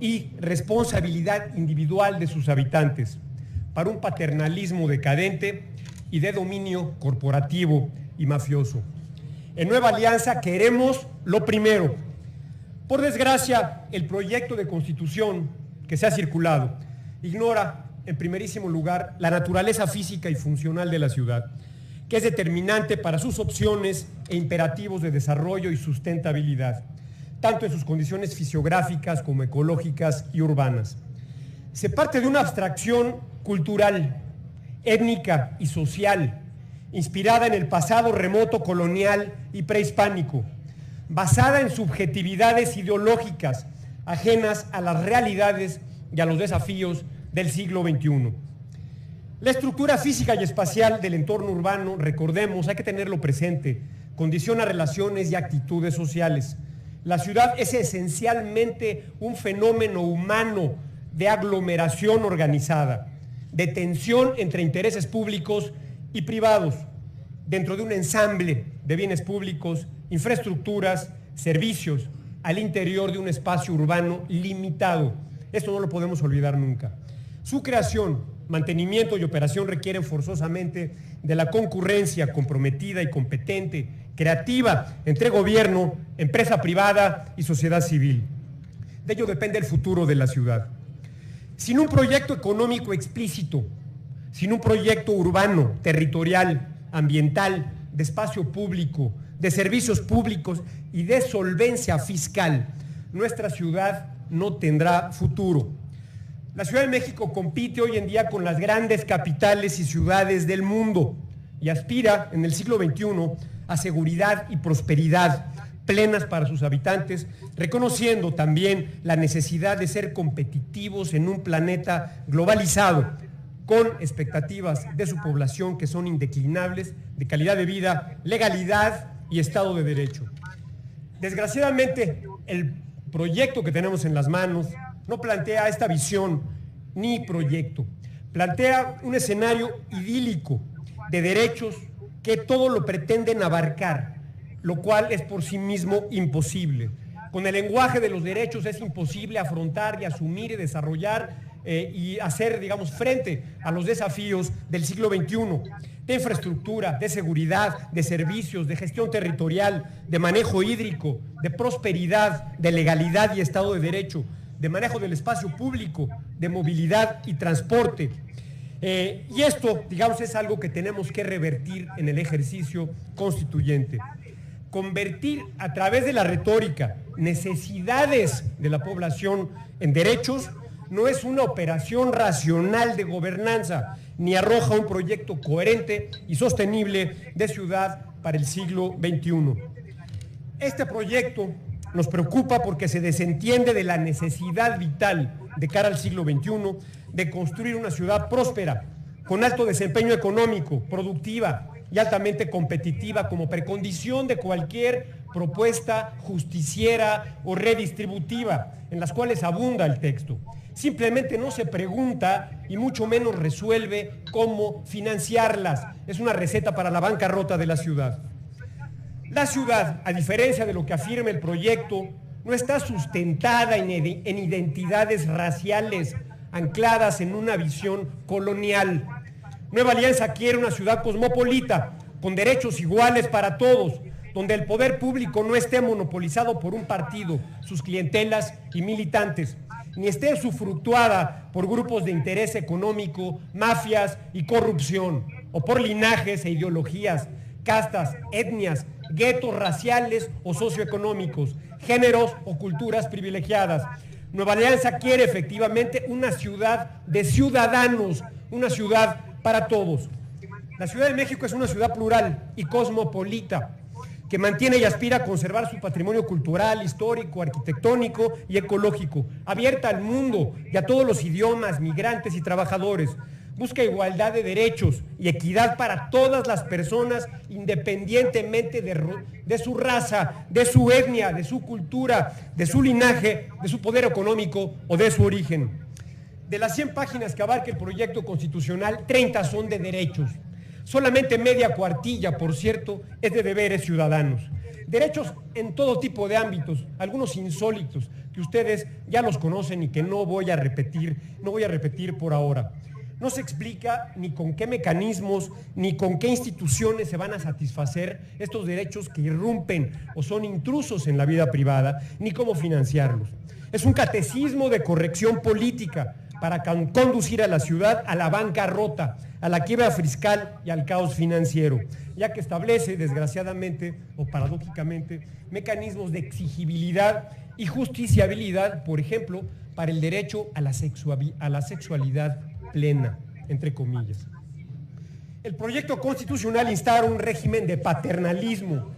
y responsabilidad individual de sus habitantes, para un paternalismo decadente y de dominio corporativo y mafioso. En Nueva Alianza queremos lo primero. Por desgracia, el proyecto de constitución que se ha circulado ignora, en primerísimo lugar, la naturaleza física y funcional de la ciudad, que es determinante para sus opciones e imperativos de desarrollo y sustentabilidad, tanto en sus condiciones fisiográficas como ecológicas y urbanas. Se parte de una abstracción cultural, étnica y social, inspirada en el pasado remoto colonial y prehispánico, basada en subjetividades ideológicas ajenas a las realidades y a los desafíos del siglo XXI. La estructura física y espacial del entorno urbano, recordemos, hay que tenerlo presente, condiciona relaciones y actitudes sociales. La ciudad es esencialmente un fenómeno humano de aglomeración organizada, de tensión entre intereses públicos y privados, dentro de un ensamble de bienes públicos, infraestructuras, servicios, al interior de un espacio urbano limitado. Esto no lo podemos olvidar nunca. Su creación, mantenimiento y operación requieren forzosamente de la concurrencia comprometida y competente, creativa, entre gobierno, empresa privada y sociedad civil. De ello depende el futuro de la ciudad. Sin un proyecto económico explícito, sin un proyecto urbano, territorial, ambiental, de espacio público, de servicios públicos y de solvencia fiscal, nuestra ciudad no tendrá futuro. La Ciudad de México compite hoy en día con las grandes capitales y ciudades del mundo y aspira en el siglo XXI a seguridad y prosperidad plenas para sus habitantes, reconociendo también la necesidad de ser competitivos en un planeta globalizado, con expectativas de su población que son indeclinables, de calidad de vida, legalidad y Estado de Derecho. Desgraciadamente, el proyecto que tenemos en las manos no plantea esta visión ni proyecto. Plantea un escenario idílico de derechos que todo lo pretenden abarcar, lo cual es por sí mismo imposible. Con el lenguaje de los derechos es imposible afrontar y asumir y desarrollar y hacer, digamos, frente a los desafíos del siglo XXI, de infraestructura, de seguridad, de servicios, de gestión territorial, de manejo hídrico, de prosperidad, de legalidad y Estado de Derecho, de manejo del espacio público, de movilidad y transporte. Y esto, digamos, es algo que tenemos que revertir en el ejercicio constituyente. Convertir a través de la retórica necesidades de la población en derechos no es una operación racional de gobernanza, ni arroja un proyecto coherente y sostenible de ciudad para el siglo XXI. Este proyecto nos preocupa porque se desentiende de la necesidad vital de cara al siglo XXI de construir una ciudad próspera, con alto desempeño económico, productiva y altamente competitiva como precondición de cualquier propuesta justiciera o redistributiva, en las cuales abunda el texto. Simplemente no se pregunta y mucho menos resuelve cómo financiarlas. Es una receta para la bancarrota de la ciudad. La ciudad, a diferencia de lo que afirma el proyecto, no está sustentada en identidades raciales ancladas en una visión colonial. Nueva Alianza quiere una ciudad cosmopolita, con derechos iguales para todos, donde el poder público no esté monopolizado por un partido, sus clientelas y militantes, ni esté usufructuada por grupos de interés económico, mafias y corrupción, o por linajes e ideologías, castas, etnias, guetos raciales o socioeconómicos, géneros o culturas privilegiadas. Nueva Alianza quiere efectivamente una ciudad de ciudadanos, una ciudad para todos. La Ciudad de México es una ciudad plural y cosmopolita, que mantiene y aspira a conservar su patrimonio cultural, histórico, arquitectónico y ecológico, abierta al mundo y a todos los idiomas, migrantes y trabajadores. Busca igualdad de derechos y equidad para todas las personas, independientemente de su raza, de su etnia, de su cultura, de su linaje, de su poder económico o de su origen. De las 100 páginas que abarca el proyecto constitucional, 30 son de derechos. Solamente media cuartilla, por cierto, es de deberes ciudadanos. Derechos en todo tipo de ámbitos, algunos insólitos, que ustedes ya los conocen y que no voy a repetir por ahora. No se explica ni con qué mecanismos, ni con qué instituciones se van a satisfacer estos derechos que irrumpen o son intrusos en la vida privada, ni cómo financiarlos. Es un catecismo de corrección política para conducir a la ciudad a la bancarrota, a la quiebra fiscal y al caos financiero, ya que establece, desgraciadamente o paradójicamente, mecanismos de exigibilidad y justiciabilidad, por ejemplo, para el derecho a la sexualidad plena, entre comillas. El proyecto constitucional instaura un régimen de paternalismo,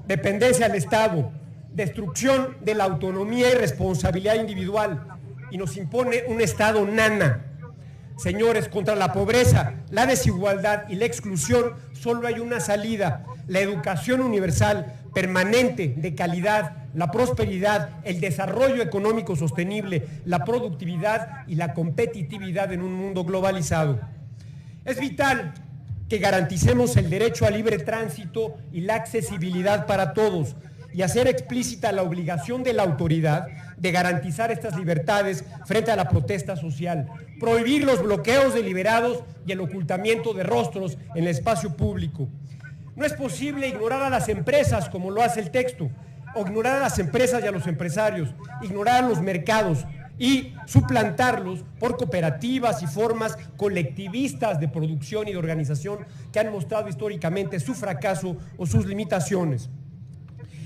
dependencia del Estado, destrucción de la autonomía y responsabilidad individual, y nos impone un Estado nana. Señores, contra la pobreza, la desigualdad y la exclusión solo hay una salida: la educación universal, permanente, de calidad, la prosperidad, el desarrollo económico sostenible, la productividad y la competitividad en un mundo globalizado. Es vital que garanticemos el derecho al libre tránsito y la accesibilidad para todos, y hacer explícita la obligación de la autoridad de garantizar estas libertades frente a la protesta social, prohibir los bloqueos deliberados y el ocultamiento de rostros en el espacio público. No es posible ignorar a las empresas como lo hace el texto, o ignorar a las empresas y a los empresarios, ignorar a los mercados y suplantarlos por cooperativas y formas colectivistas de producción y de organización que han mostrado históricamente su fracaso o sus limitaciones.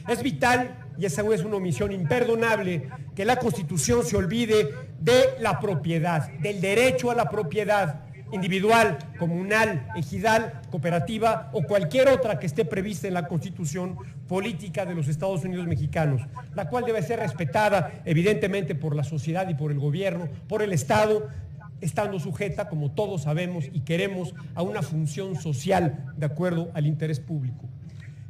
Es vital, y esa es una omisión imperdonable, que la Constitución se olvide de la propiedad, del derecho a la propiedad individual, comunal, ejidal, cooperativa o cualquier otra que esté prevista en la Constitución política de los Estados Unidos mexicanos, la cual debe ser respetada evidentemente por la sociedad y por el gobierno, por el Estado, estando sujeta, como todos sabemos y queremos, a una función social de acuerdo al interés público.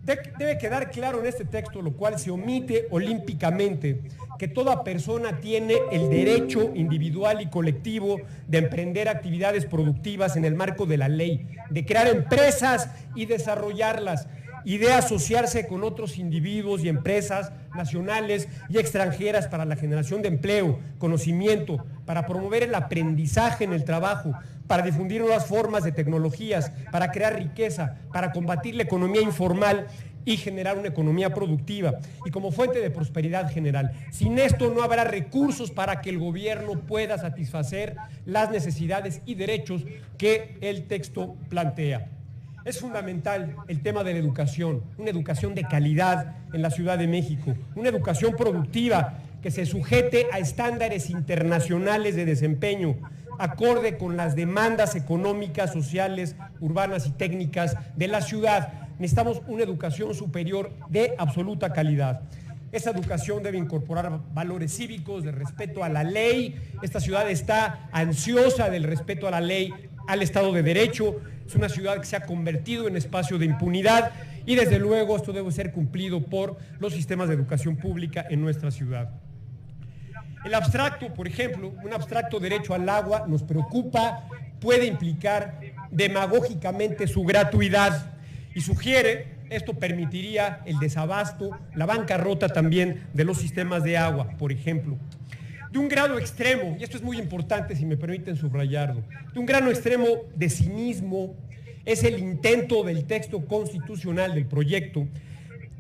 Debe quedar claro en este texto, lo cual se omite olímpicamente, que toda persona tiene el derecho individual y colectivo de emprender actividades productivas en el marco de la ley, de crear empresas y desarrollarlas, y de asociarse con otros individuos y empresas nacionales y extranjeras para la generación de empleo, conocimiento, para promover el aprendizaje en el trabajo, para difundir nuevas formas de tecnologías, para crear riqueza, para combatir la economía informal y generar una economía productiva y como fuente de prosperidad general. Sin esto no habrá recursos para que el gobierno pueda satisfacer las necesidades y derechos que el texto plantea. Es fundamental el tema de la educación, una educación de calidad en la Ciudad de México, una educación productiva que se sujete a estándares internacionales de desempeño, acorde con las demandas económicas, sociales, urbanas y técnicas de la ciudad. Necesitamos una educación superior de absoluta calidad. Esa educación debe incorporar valores cívicos, de respeto a la ley. Esta ciudad está ansiosa del respeto a la ley, al Estado de Derecho. Es una ciudad que se ha convertido en espacio de impunidad y desde luego esto debe ser cumplido por los sistemas de educación pública en nuestra ciudad. El abstracto, por ejemplo, un abstracto derecho al agua nos preocupa, puede implicar demagógicamente su gratuidad y sugiere, esto permitiría el desabasto, la bancarrota también de los sistemas de agua, por ejemplo. De un grado extremo, y esto es muy importante si me permiten subrayarlo, de un grado extremo de cinismo es el intento del texto constitucional del proyecto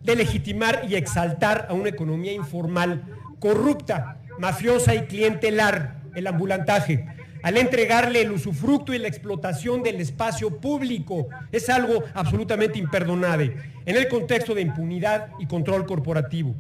de legitimar y exaltar a una economía informal, corrupta, mafiosa y clientelar, el ambulantaje, al entregarle el usufructo y la explotación del espacio público. Es algo absolutamente imperdonable en el contexto de impunidad y control corporativo.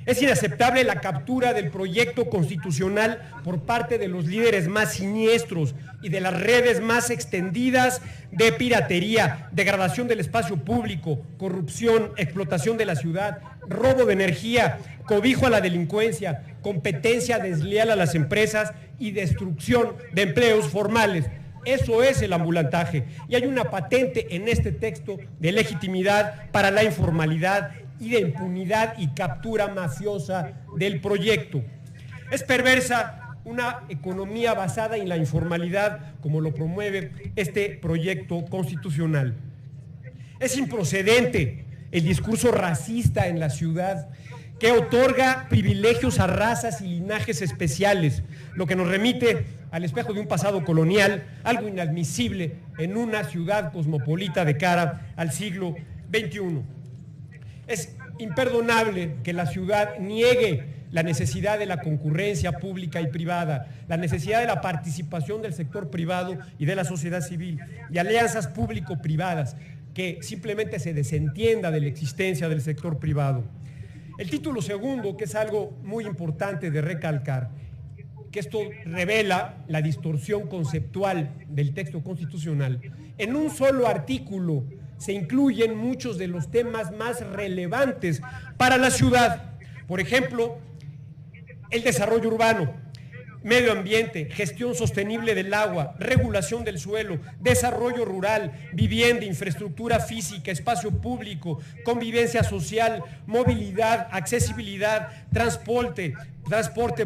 Es inaceptable la captura del proyecto constitucional por parte de los líderes más siniestros y de las redes más extendidas de piratería, degradación del espacio público, corrupción, explotación de la ciudad, robo de energía, cobijo a la delincuencia, competencia desleal a las empresas y destrucción de empleos formales. Eso es el ambulantaje. Y hay una patente en este texto de legitimidad para la informalidad y de impunidad y captura mafiosa del proyecto. Es perversa una economía basada en la informalidad como lo promueve este proyecto constitucional. Es improcedente el discurso racista en la ciudad, que otorga privilegios a razas y linajes especiales, lo que nos remite al espejo de un pasado colonial, algo inadmisible en una ciudad cosmopolita de cara al siglo XXI. Es imperdonable que la ciudad niegue la necesidad de la concurrencia pública y privada, la necesidad de la participación del sector privado y de la sociedad civil, y alianzas público-privadas, que simplemente se desentienda de la existencia del sector privado. El título segundo, que es algo muy importante de recalcar, que esto revela la distorsión conceptual del texto constitucional. En un solo artículo se incluyen muchos de los temas más relevantes para la ciudad. Por ejemplo, el desarrollo urbano, medio ambiente, gestión sostenible del agua, regulación del suelo, desarrollo rural, vivienda, infraestructura física, espacio público, convivencia social, movilidad, accesibilidad, transporte,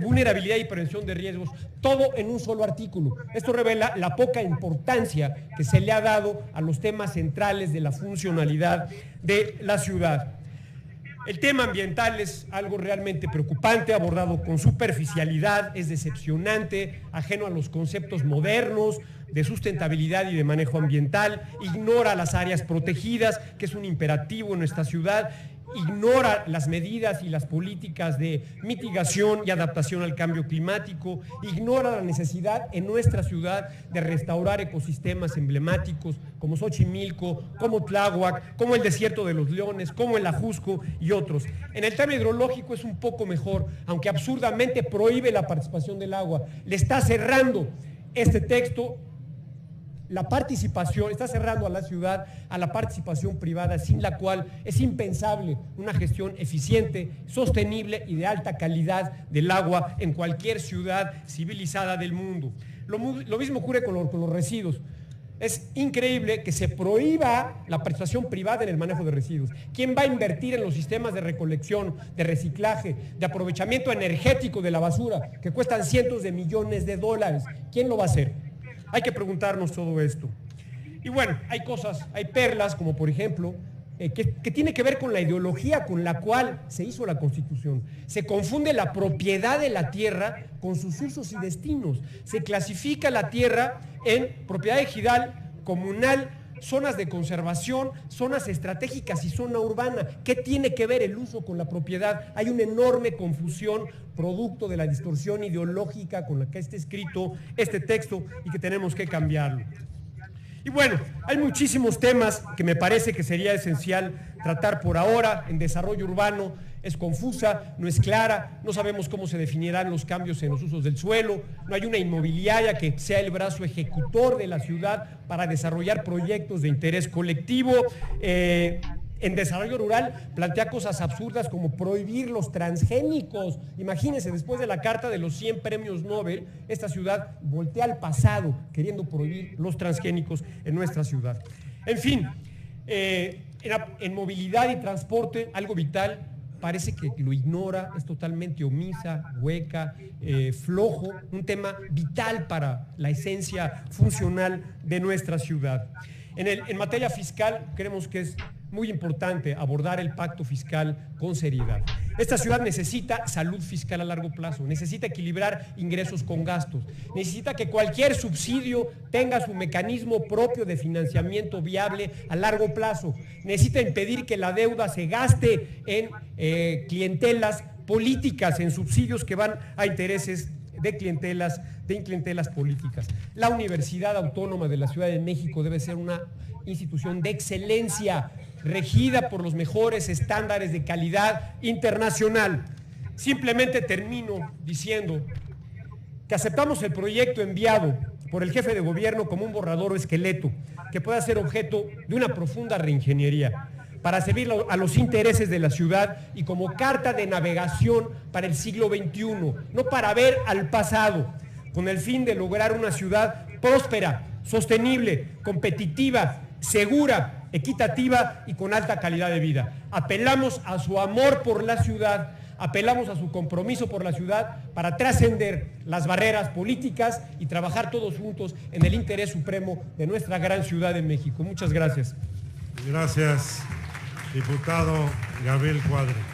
vulnerabilidad y prevención de riesgos, todo en un solo artículo. Esto revela la poca importancia que se le ha dado a los temas centrales de la funcionalidad de la ciudad. El tema ambiental es algo realmente preocupante, abordado con superficialidad, es decepcionante, ajeno a los conceptos modernos de sustentabilidad y de manejo ambiental, ignora las áreas protegidas, que es un imperativo en nuestra ciudad, ignora las medidas y las políticas de mitigación y adaptación al cambio climático, ignora la necesidad en nuestra ciudad de restaurar ecosistemas emblemáticos como Xochimilco, como Tláhuac, como el Desierto de los Leones, como el Ajusco y otros. En el tema hidrológico es un poco mejor, aunque absurdamente prohíbe la participación del agua. Le está cerrando este texto la participación, está cerrando a la ciudad a la participación privada, sin la cual es impensable una gestión eficiente, sostenible y de alta calidad del agua en cualquier ciudad civilizada del mundo. Lo mismo ocurre con los residuos. Es increíble que se prohíba la participación privada en el manejo de residuos. ¿Quién va a invertir en los sistemas de recolección, de reciclaje, de aprovechamiento energético de la basura, que cuestan cientos de millones de dólares? ¿Quién lo va a hacer? Hay que preguntarnos todo esto. Y bueno, hay perlas, como por ejemplo, que tiene que ver con la ideología con la cual se hizo la Constitución. Se confunde la propiedad de la tierra con sus usos y destinos. Se clasifica la tierra en propiedad ejidal, comunal, zonas de conservación, zonas estratégicas y zona urbana. ¿Qué tiene que ver el uso con la propiedad? Hay una enorme confusión producto de la distorsión ideológica con la que está escrito este texto y que tenemos que cambiarlo. Y bueno, hay muchísimos temas que me parece que sería esencial tratar por ahora. En desarrollo urbano es confusa, no es clara, no sabemos cómo se definirán los cambios en los usos del suelo, no hay una inmobiliaria que sea el brazo ejecutor de la ciudad para desarrollar proyectos de interés colectivo. En desarrollo rural plantea cosas absurdas como prohibir los transgénicos. Imagínense, después de la carta de los 100 premios Nobel, esta ciudad voltea al pasado queriendo prohibir los transgénicos en nuestra ciudad. En fin, en movilidad y transporte, algo vital, parece que lo ignora, es totalmente omisa, hueca, flojo, un tema vital para la esencia funcional de nuestra ciudad. En materia fiscal, creemos que es muy importante abordar el pacto fiscal con seriedad. Esta ciudad necesita salud fiscal a largo plazo, necesita equilibrar ingresos con gastos, necesita que cualquier subsidio tenga su mecanismo propio de financiamiento viable a largo plazo, necesita impedir que la deuda se gaste en clientelas políticas, en subsidios que van a intereses de clientelas políticas. La Universidad Autónoma de la Ciudad de México debe ser una institución de excelencia, regida por los mejores estándares de calidad internacional. Simplemente termino diciendo que aceptamos el proyecto enviado por el jefe de gobierno como un borrador o esqueleto que pueda ser objeto de una profunda reingeniería para servir a los intereses de la ciudad y como carta de navegación para el siglo XXI, no para ver al pasado, con el fin de lograr una ciudad próspera, sostenible, competitiva, segura, equitativa y con alta calidad de vida. Apelamos a su amor por la ciudad, apelamos a su compromiso por la ciudad para trascender las barreras políticas y trabajar todos juntos en el interés supremo de nuestra gran ciudad de México. Muchas gracias. Gracias. Diputado Gabriel Cuadri.